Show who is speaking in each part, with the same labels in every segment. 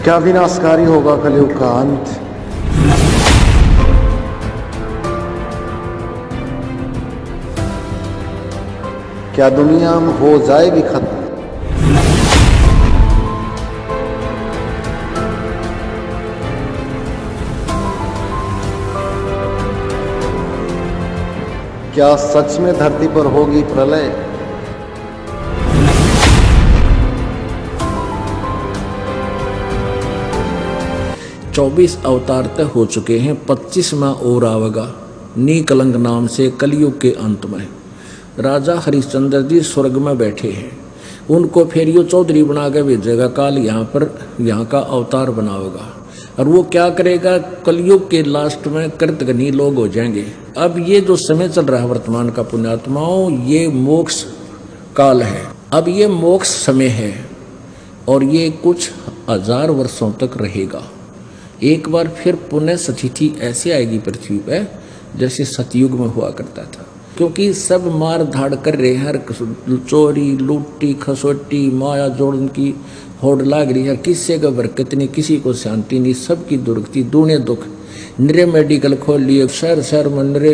Speaker 1: क्या विनाशकारी होगा कलयुग का अंत। क्या दुनिया हो जाएगी खत्म। क्या सच में धरती पर होगी प्रलय।
Speaker 2: 24 अवतार तक हो चुके हैं, 25वां और आवेगा नीकलंक नाम से कलयुग के अंत में। राजा हरिश्चंद्र जी स्वर्ग में बैठे हैं, उनको फिर यो चौधरी बना के भेजेगा काल यहाँ का अवतार बनावेगा। और वो क्या करेगा, कलयुग के लास्ट में कृतघ्नी लोग हो जाएंगे। अब ये जो समय चल रहा है वर्तमान का पुण्यात्माओं, ये मोक्ष काल है। अब ये मोक्ष समय है और ये कुछ 1000 वर्षों तक रहेगा। एक बार फिर पुनः स्थिति ऐसे आएगी पृथ्वी पर जैसे सतयुग में हुआ करता था, क्योंकि सब मार धाड़ कर रहे हैं, हर चोरी लूटी खसोटी माया जोड़न की होड़ लाग रही है। किसी का बरकत नहीं, किसी को शांति नहीं, सबकी दुर्गति दूने दुख। निरे मेडिकल खोल लिए, शहर शहर में निरे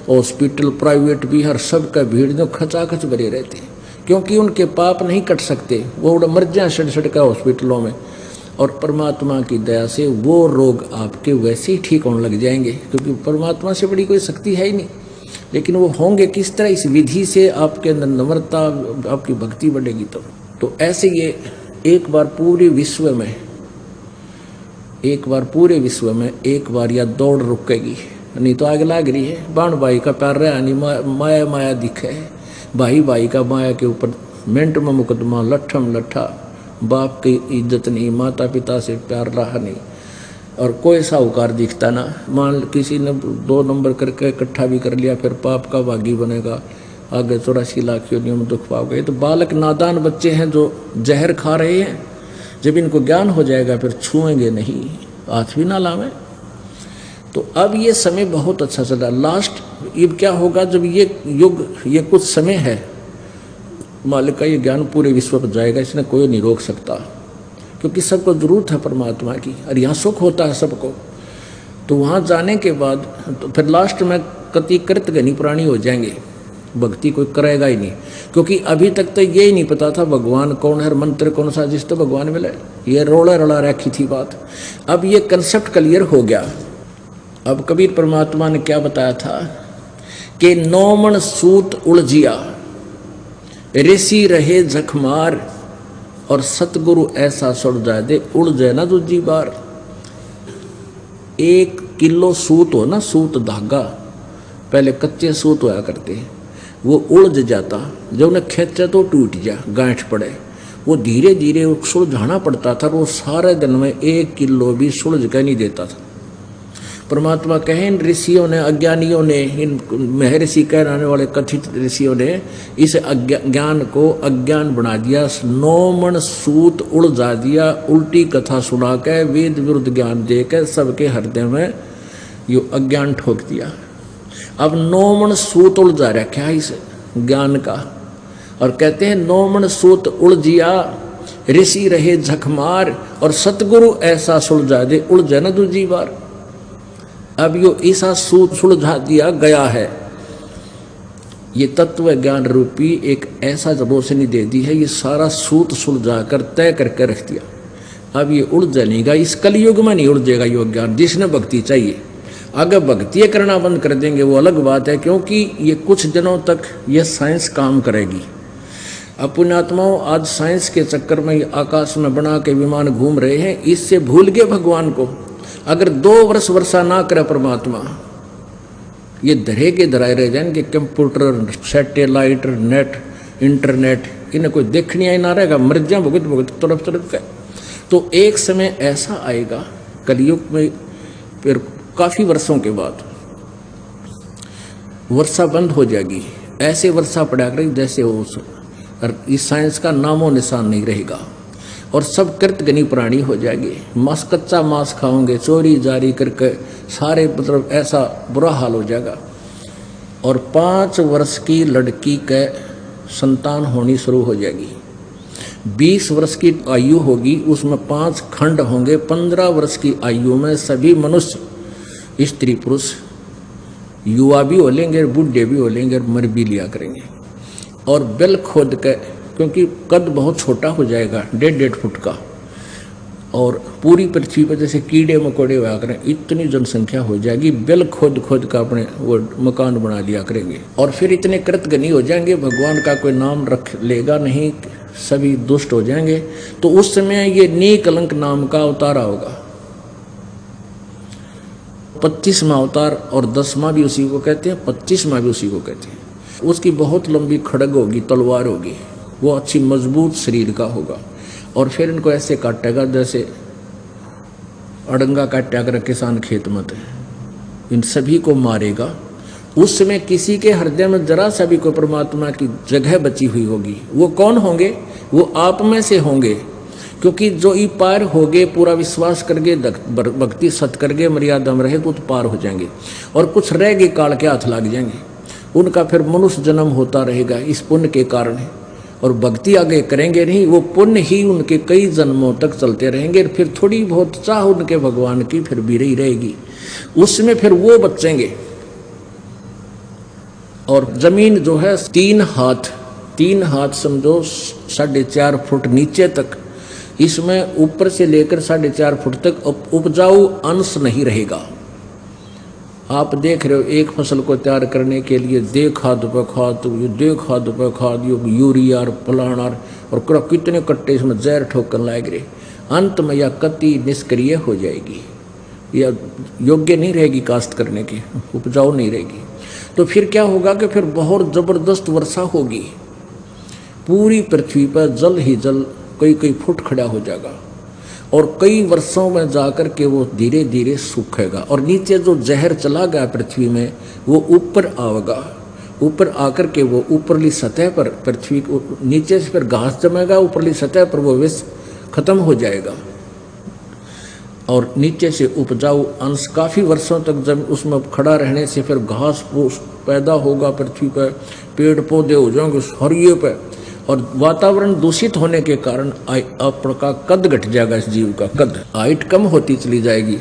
Speaker 2: हॉस्पिटल प्राइवेट भी, हर सब का भीड़ जो खचाखच भरे रहते हैं, क्योंकि उनके पाप नहीं कट सकते, वो उड़ मर जाए सड़ का हॉस्पिटलों में। और परमात्मा की दया से वो रोग आपके वैसे ही ठीक होने लग जाएंगे, क्योंकि परमात्मा से बड़ी कोई शक्ति है ही नहीं। लेकिन वो होंगे किस तरह, इस विधि से आपके अंदर नम्रता, आपकी भक्ति बढ़ेगी। तो ऐसे ये एक बार पूरे विश्व में एक बार या दौड़ रुकेगी, नहीं तो आग लाग रही है। बाण भाई का प्यार रहा नहीं, माया माया दिखे है। भाई का माया के ऊपर मिनट में मुकदमा, लट्ठम लट्ठा। बाप की इज्जत नहीं, माता पिता से प्यार रहा नहीं, और कोई साहूकार दिखता ना। मान किसी ने 2 नंबर करके इकट्ठा भी कर लिया, फिर पाप का भागी बनेगा, आगे 84 लाख योनियों में दुख पाओगे। तो बालक नादान बच्चे हैं जो जहर खा रहे हैं, जब इनको ज्ञान हो जाएगा फिर छुएंगे नहीं, हाथ भी ना लावें। तो अब ये समय बहुत अच्छा चल रहा है। लास्ट अब क्या होगा, जब ये युग, ये कुछ समय है, मालिक का ये ज्ञान पूरे विश्व पर जाएगा, इसने कोई नहीं रोक सकता, क्योंकि सबको जरूरत है परमात्मा की, और यहाँ सुख होता है सबको। तो वहाँ जाने के बाद तो फिर लास्ट में कति कृतघ्नी प्राणी हो जाएंगे, भक्ति कोई करेगा ही नहीं, क्योंकि अभी तक तो ये ही नहीं पता था भगवान कौन है, मंत्र कौन सा, जिस तो भगवान मिले, ये रोड़ा रड़ा रखी थी बात। अब ये कंसेप्ट क्लियर हो गया। अब कबीर परमात्मा ने क्या बताया था कि नौमन सूत उलझिया, ऋषि रहे जखमार, और सतगुरु ऐसा सड़ जाए दे उड़ जाए ना दूजी बार। 1 किलो सूत हो ना, सूत धागा, पहले कच्चे सूत होया करते, वो उलझ जाता, जब उन्हें खेचे तो टूट जा, गांठ पड़े। वो धीरे धीरे सुलझाना पड़ता था, वो सारे दिन में 1 किलो भी सुलझ के नहीं देता था। परमात्मा कहे इन ऋषियों ने, अज्ञानियों ने, इन महर्षि कहलाने वाले कथित ऋषियों ने इस ज्ञान को अज्ञान बना दिया, 9 मन सूत उलझा दिया, उल्टी कथा सुना के वेद विरुद्ध ज्ञान दे के सबके हृदय में यो अज्ञान ठोक दिया। अब 9 मन सूत उलझा रखा है इस ज्ञान का, और कहते हैं 9 मन सूत उलझिया, ऋषि रहे झकमार, और सतगुरु ऐसा सुलझा दे उड़ जाए ना दूजी बार। अब यो ऐसा सूत सुलझा दिया गया है, ये तत्व ज्ञान रूपी एक ऐसा रोशनी दे दी है, ये सारा सूत सुलझा कर तय करके रख दिया। अब ये उड़ जाएगा, इस कलयुग में नहीं उड़जेगा यो ज्ञान, जिसने भक्ति चाहिए। अगर भक्ति करना बंद कर देंगे वो अलग बात है, क्योंकि ये कुछ दिनों तक ये साइंस काम करेगी। अब पुण्यात्माओं, आज साइंस के चक्कर में आकाश में बना के विमान घूम रहे हैं, इससे भूल गए भगवान को। अगर 2 वर्ष वर्षा ना करे परमात्मा, ये धरे के धराए रह जाएंगे। कंप्यूटर, सैटेलाइट, नेट, इंटरनेट, इन्हें कोई देखने ही ना रहेगा, मर जाए भुगत भुगत तरफ के। तो एक समय ऐसा आएगा कलयुग में, फिर काफ़ी वर्षों के बाद वर्षा बंद हो जाएगी। ऐसे वर्षा पड़ा करेगी जैसे वो, इस साइंस का नामो निशान नहीं रहेगा, और सब कृतघ्नी प्राणी हो जाएंगे। मांस, कच्चा मांस खाओगे, चोरी जारी करके सारे, मतलब ऐसा बुरा हाल हो जाएगा। और 5 वर्ष की लड़की के संतान होनी शुरू हो जाएगी। 20 वर्ष की आयु होगी, उसमें 5 खंड होंगे। 15 वर्ष की आयु में सभी मनुष्य, स्त्री पुरुष, युवा भी हो लेंगे, बूढ़े भी हो लेंगे, मर भी लिया करेंगे। और बिल खोद के, क्योंकि कद बहुत छोटा हो जाएगा, 1.5 फुट का, और पूरी पृथ्वी पर जैसे कीड़े मकोड़े हुआ करें इतनी जनसंख्या हो जाएगी, बिल खोद खोद का अपने वो मकान बना लिया करेंगे। और फिर इतने कृतघ्नी हो जाएंगे, भगवान का कोई नाम रख लेगा नहीं, सभी दुष्ट हो जाएंगे। तो उस समय ये नीकलंक नाम का अवतार होगा। 25वां अवतार, और 10वां भी उसी को कहते हैं, 25वां भी उसी को कहते हैं। उसकी बहुत लंबी खड़ग होगी, तलवार होगी, वो अच्छी मजबूत शरीर का होगा। और फिर इनको ऐसे काटेगा जैसे अड़ंगा काटा कर किसान खेत में, इन सभी को मारेगा। उस समय किसी के हृदय में जरा सा भी कोई परमात्मा की जगह बची हुई होगी। वो कौन होंगे? वो आप में से होंगे, क्योंकि जो ई पार हो गए, पूरा विश्वास करके, भक्ति सत करके, मर्यादा में रहे तो पार हो जाएंगे। और कुछ रह गए काल के हाथ लग जाएंगे, उनका फिर मनुष्य जन्म होता रहेगा इस पुण्य के कारण। और भक्ति आगे करेंगे नहीं, वो पुण्य ही उनके कई जन्मों तक चलते रहेंगे। फिर थोड़ी बहुत चाह उनके भगवान की फिर भी रही रहेगी, उसमें फिर वो बचेंगे। और जमीन जो है 3 हाथ समझो, 4.5 फुट नीचे तक, इसमें ऊपर से लेकर 4.5 फुट तक उपजाऊ अंश नहीं रहेगा। आप देख रहे हो, एक फसल को तैयार करने के लिए दे खाद पे खाद, दे खाद पे खाद, यूरिया और फलाना, और कितने कट्टे इसमें जहर ठोकर लाए गए। अंत में यह कति निष्क्रिय हो जाएगी, या योग्य नहीं रहेगी काश्त करने की, उपजाऊ नहीं रहेगी। तो फिर क्या होगा कि फिर बहुत जबरदस्त वर्षा होगी, पूरी पृथ्वी पर जल ही जल कई फुट खड़ा हो जाएगा, और कई वर्षों में जाकर के वो धीरे धीरे सूखेगा। और नीचे जो जहर चला गया पृथ्वी में, वो ऊपर आएगा, ऊपर आकर के वो ऊपरली सतह पर, पृथ्वी को नीचे से फिर घास जमेगा, ऊपरली सतह पर वो विष खत्म हो जाएगा। और नीचे से उपजाऊ अंश काफ़ी वर्षों तक जब उसमें खड़ा रहने से फिर घास फूस पैदा होगा पृथ्वी पर, पेड़ पौधे हो जाएंगे हरिये पे। और वातावरण दूषित होने के कारण आपका कद घट जाएगा, इस जीव का कद, हाइट कम होती चली जाएगी।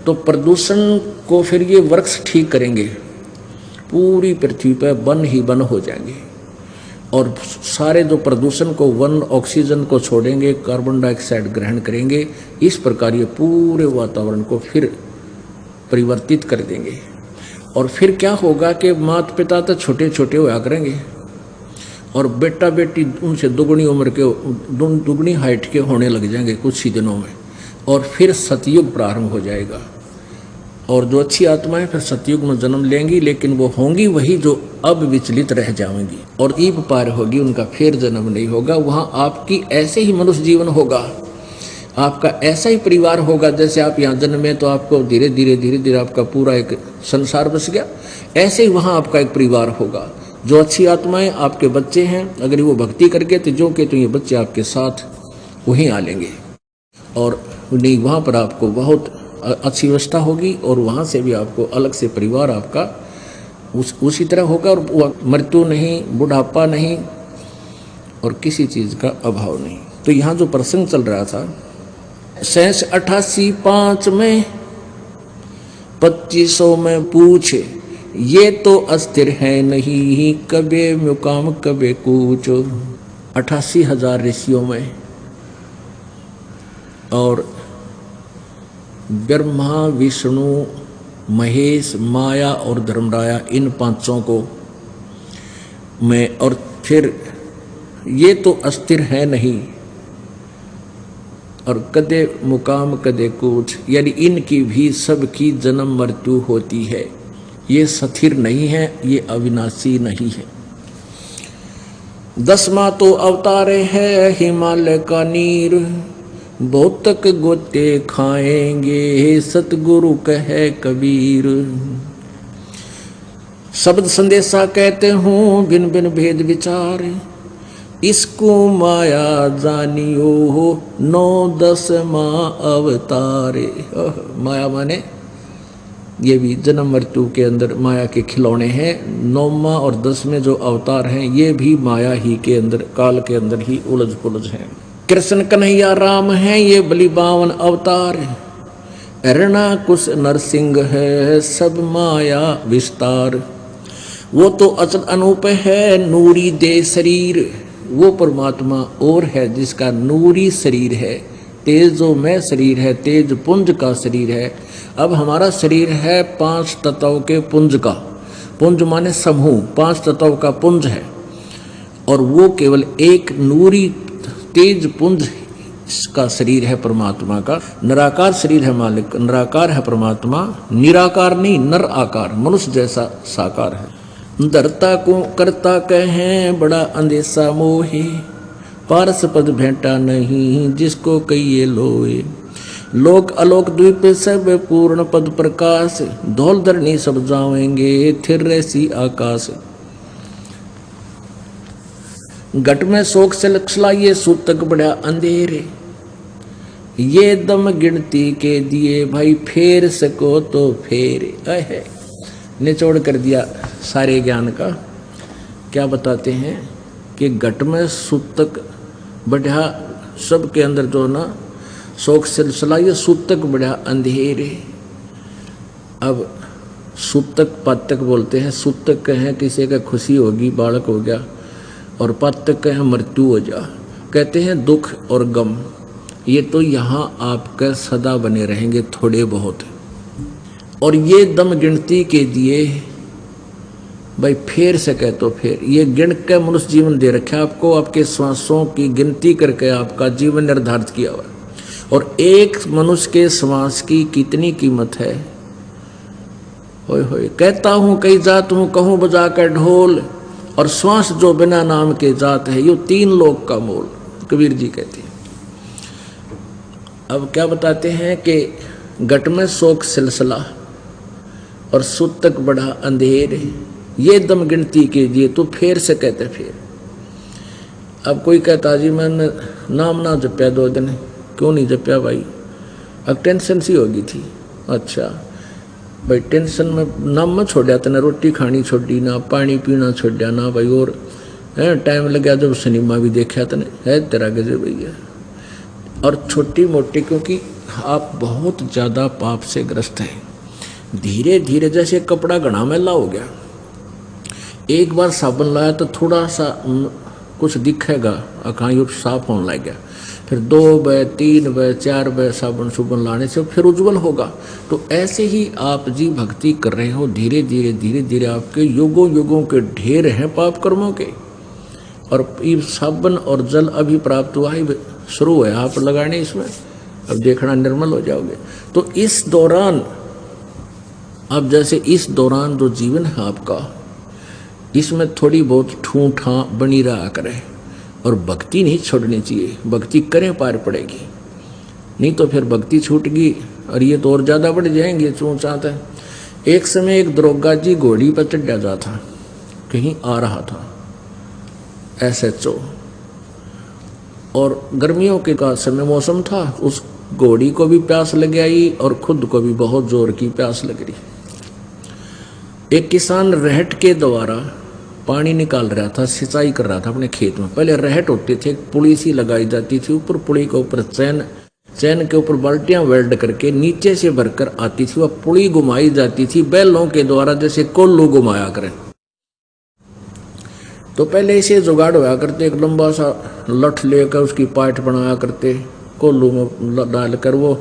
Speaker 2: तो प्रदूषण को फिर ये वृक्ष ठीक करेंगे, पूरी पृथ्वी पर वन ही वन हो जाएंगे। और सारे जो प्रदूषण को, वन ऑक्सीजन को छोड़ेंगे, कार्बन डाइऑक्साइड ग्रहण करेंगे। इस प्रकार ये पूरे वातावरण को फिर परिवर्तित कर देंगे। और फिर क्या होगा कि माता पिता तो छोटे छोटे होया करेंगे, और बेटा बेटी उनसे दुगनी उम्र के, दुगनी हाइट के होने लग जाएंगे कुछ ही दिनों में। और फिर सतयुग प्रारंभ हो जाएगा। और जो अच्छी आत्माएं फिर सतयुग में जन्म लेंगी, लेकिन वो होंगी वही जो अब विचलित रह जाएंगी, और ईप पार होगी, उनका फिर जन्म नहीं होगा। वहाँ आपकी ऐसे ही मनुष्य जीवन होगा, आपका ऐसा ही परिवार होगा। जैसे आप यहाँ जन्मे तो आपको धीरे धीरे आपका पूरा एक संसार बस गया, ऐसे ही वहाँ आपका एक परिवार होगा। जो अच्छी आत्माएं आपके बच्चे हैं, अगर वो भक्ति करके तो जो के तो ये बच्चे आपके साथ वहीं आ लेंगे, और नहीं वहाँ पर आपको बहुत अच्छी व्यवस्था होगी। और वहाँ से भी आपको अलग से परिवार आपका उसी तरह होगा, और मृत्यु नहीं, बुढ़ापा नहीं, और किसी चीज़ का अभाव नहीं। तो यहाँ जो प्रसंग चल रहा था, 88 में 2500 में पूछे, ये तो अस्थिर है नहीं, कबे मुकाम कबे कूच। 88,000 ऋषियों में, और ब्रह्मा विष्णु महेश माया और धर्मराया, इन 5 को में, और फिर ये तो अस्थिर है नहीं, और कदे मुकाम कदे कूच, यानी इनकी भी सबकी जन्म मृत्यु होती है। ये स्थिर नहीं है, ये अविनाशी नहीं है। 10वां तो अवतारे है हिमालय का नीर, बहुत तक गोते खाएंगे, सतगुरु कहे कबीर। शब्द संदेशा कहते हूँ बिन बिन भेद विचार, इसको माया जानियो हो 9-10वां अवतारे। माया माने ये भी जन्म मृत्यु के अंदर माया के खिलौने हैं। 9वां और 10वें जो अवतार हैं, ये भी माया ही के अंदर, काल के अंदर ही उलझ पुलझ हैं। कृष्ण कन्हैया राम है ये बलि बावन अवतार, अरणा कुश नरसिंह है सब माया विस्तार। वो तो अचल अनूप है नूरी दे शरीर, वो परमात्मा और है जिसका नूरी शरीर है, तेजो में शरीर है, तेज पुंज का शरीर है। अब हमारा शरीर है 5 तत्वों के पुंज का, पुंज माने समूह, 5 तत्वों का पुंज है, और वो केवल एक नूरी तेज पुंज का शरीर है परमात्मा का। निराकार शरीर है मालिक, निराकार है परमात्मा, निराकार नहीं नर आकार, मनुष्य जैसा साकार है। धरता को करता कहें बड़ा अंदेशा मोहे, पारस पद भेंटा नहीं जिसको कहिए लोए। लोक अलोक द्वीप सब पूर्ण पद प्रकाश, धौल धरनी सब जावेंगे थिर रसी आकाश। घट में शोक से लक्षलाइए सूतक बढ़ा अंधेरे, ये दम गिनती के दिए भाई फेर सको तो फेर। है निचोड़ कर दिया सारे ज्ञान का। क्या बताते हैं कि घट में सूतक बढ़ा, सबके अंदर जो ना शोक सिलसिला, ये सूतक बढ़ा अंधेरे। अब सूतक पातक बोलते हैं, सूतक कहें किसी का खुशी होगी बालक हो गया, और पातक कहें मृत्यु हो जा। कहते हैं दुख और गम ये तो यहाँ आपका सदा बने रहेंगे थोड़े बहुत, और ये दम गिनती के दिए भाई फेर सके तो फेर, ये गिन के मनुष्य जीवन दे रखा आपको, आपके श्वासों की गिनती करके आपका जीवन निर्धारित किया हुआ। और एक मनुष्य के श्वास की कितनी कीमत है। होय होय कहता हूँ कई जात हूँ कहूँ बजा कर ढोल, और श्वास जो बिना नाम के जात है, ये 3 लोक का मोल, कबीर जी कहते हैं। अब क्या बताते हैं कि घट में शोक सिलसिला और सूतक बढ़ा अंधेर, ये दम गिनती कीजिए तो फेर से कहते फेर। अब कोई कहता जी मैंने नाम ना जपया 2 दिन, क्यों नहीं जपया भाई? अब टेंशन सी होगी थी। अच्छा भाई टेंशन में नाम में छोड़ा तने, रोटी खानी छोड़ी ना, पानी पीना छोड़ा ना भाई, और है टाइम लगा जब सिनेमा भी देखा तने, है तेरा गजब भैया। और छोटी मोटी, क्योंकि आप बहुत ज़्यादा पाप से ग्रस्त हैं। धीरे धीरे जैसे कपड़ा घना मैला हो गया, एक बार साबुन लाया तो थोड़ा सा कुछ दिखेगा, अखाई साफ होने लग गया, फिर 2 बार 3 बार 4 बार साबुन सुबन लाने से फिर उज्जवल होगा। तो ऐसे ही आप जी भक्ति कर रहे हो, धीरे धीरे धीरे धीरे आपके युगों युगों के ढेर हैं पाप कर्मों के, और ये साबुन और जल अभी प्राप्त हुआ ही शुरू है आप लगाने इसमें, अब देखना निर्मल हो जाओगे। तो इस दौरान, अब जैसे इस दौरान जो जीवन है आपका, इसमें थोड़ी बहुत ठूठा बनी रहा करे, और भक्ति नहीं छोड़नी चाहिए, भक्ति करें पार पड़ेगी, नहीं तो फिर भक्ति छूट गई और ये तो और ज़्यादा बढ़ जाएंगे चूँचात है। एक समय एक दरोगा जी घोड़ी पर चढ़ा जा था, कहीं आ रहा था SHO, और गर्मियों के का समय मौसम था, उस घोड़ी को भी प्यास लग आई और खुद को भी बहुत जोर की प्यास लग रही। एक किसान रहट के द्वारा पानी निकाल रहा था, सिंचाई कर रहा था अपने खेत में। पहले रहट होते थे, पुली सी लगाई जाती थी ऊपर, पुली के ऊपर चैन के ऊपर बाल्टियां वेल्ड करके नीचे से भरकर आती थी, वह पुली घुमाई जाती थी बैलों के द्वारा, जैसे कोल्लू घुमाया करें। तो पहले इसे जुगाड़ होया करते, एक लंबा सा लठ लेकर उसकी पाइट बनाया करते, कोल्लू में डालकर वो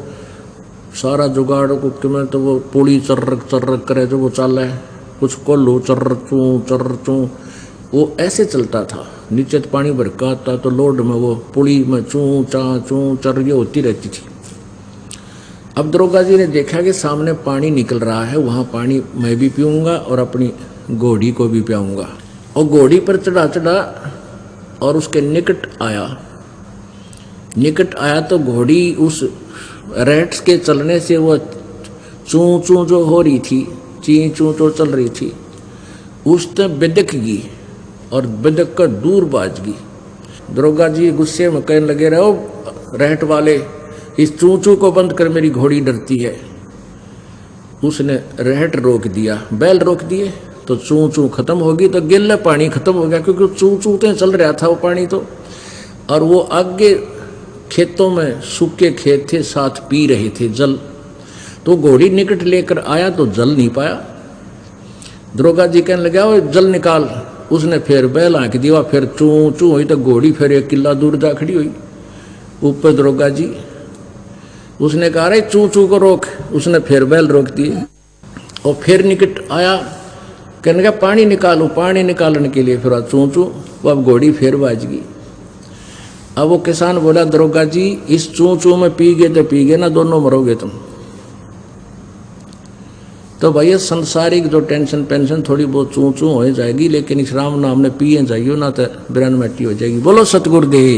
Speaker 2: सारा जुगाड़ को में, तो वो पुली चर्रक करे जो वो चल है, कुछ कोल्लू चर्र चू वो ऐसे चलता था। नीचे तो पानी भर का आता तो लोड में वो पुली में चू चर ये होती रहती थी। अब दरोगा जी ने देखा कि सामने पानी निकल रहा है, वहाँ पानी मैं भी पीऊँगा और अपनी घोड़ी को भी पियाऊँगा। और घोड़ी पर चढ़ा और उसके निकट आया तो घोड़ी उस रेट्स के चलने से वो चू जो हो रही थी, ची चू जो चल रही थी, उसने बिदक गई और बिदक कर दूर बाज गई। दरोगा जी गुस्से में कहने लगे, रहो रहट वाले, इस चूचू को बंद कर, मेरी घोड़ी डरती है। उसने रहट रोक दिया, बैल रोक दिए, तो चू खत्म होगी, तो गिल्ला पानी खत्म हो गया, क्योंकि चू चल रहा था वो पानी तो। और वो आगे खेतों में सूखे खेत थे, साथ पी रहे थे जल। तो घोड़ी निकट लेकर आया तो जल नहीं पाया। दरोगा जी कहने लगा वो जल निकाल। उसने फिर बैल आंक दिया, फिर चूं चूं हुई तो घोड़ी फिर 1 किला दूर जा खड़ी हुई। ऊपर दरोगा जी उसने कहा रे चूं चूं को रोक। उसने फिर बैल रोक दिए और फिर निकट आया, कहने का पानी निकालो। पानी निकालने के लिए फिर चूं चूं, वो अब घोड़ी फिर बाज गई। अब वो किसान बोला दरोगा जी इस चूं चूं में पी गए तो पी गए ना, दोनों मरोगे तुम। तो भैया संसारिक जो टेंशन पेंशन थोड़ी बहुत चूं चूं हो जाएगी, लेकिन इस राम नाम ने पिए जाइयो ना तो बिरन मट्टी हो जाएगी। बोलो सतगुरुदेव।